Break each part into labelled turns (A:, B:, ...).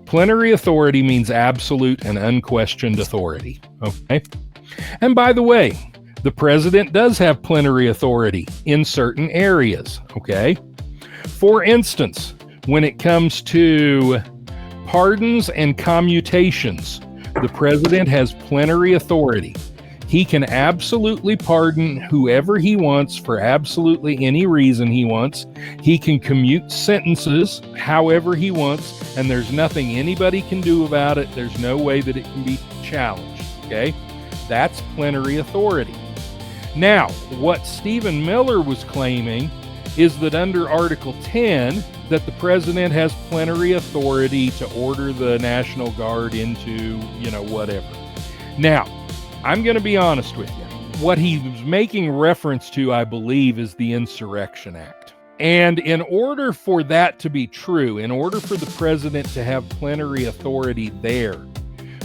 A: Plenary authority means absolute and unquestioned authority. Okay. And by the way, the president does have plenary authority in certain areas. Okay. For instance, when it comes to pardons and commutations, the president has plenary authority. He can absolutely pardon whoever he wants for absolutely any reason he wants. He can commute sentences however he wants, and there's nothing anybody can do about it. There's no way that it can be challenged, okay? That's plenary authority. Now, what Stephen Miller was claiming is that under Article 10, that the president has plenary authority to order the National Guard into, whatever. Now, I'm going to be honest with you. What he was making reference to, I believe, is the Insurrection Act. And in order for that to be true, in order for the president to have plenary authority there,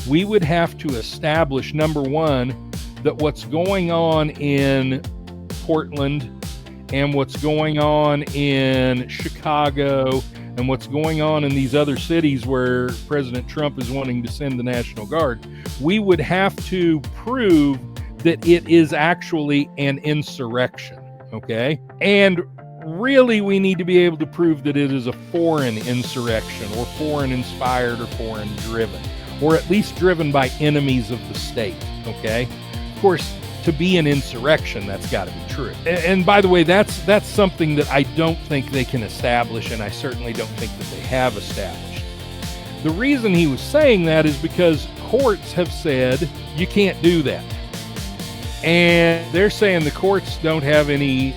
A: we would have to establish, number one, that what's going on in Portland and what's going on in Chicago and what's going on in these other cities where President Trump is wanting to send the National Guard, we would have to prove that it is actually an insurrection, okay? And really, we need to be able to prove that it is a foreign insurrection or foreign inspired or foreign driven, or at least driven by enemies of the state, okay? Of course, to be an insurrection, that's got to be true. And by the way, that's something that I don't think they can establish, and I certainly don't think that they have established. The reason he was saying that is because courts have said you can't do that. And they're saying the courts don't have any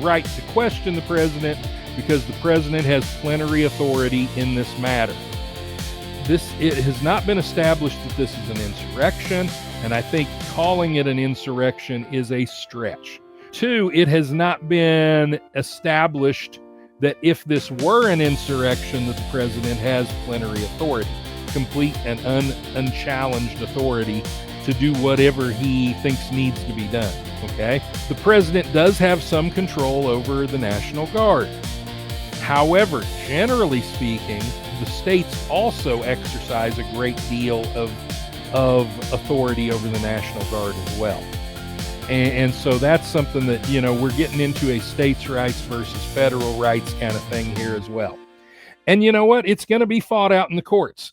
A: right to question the president because the president has plenary authority in this matter. It has not been established that this is an insurrection, and I think calling it an insurrection is a stretch. Two, it has not been established that if this were an insurrection, that the president has plenary authority, complete and unchallenged authority to do whatever he thinks needs to be done, okay? The president does have some control over the National Guard. However, generally speaking, the states also exercise a great deal of authority over the National Guard as well. And so that's something that, we're getting into a states' rights versus federal rights kind of thing here as well. And you know what? It's going to be fought out in the courts.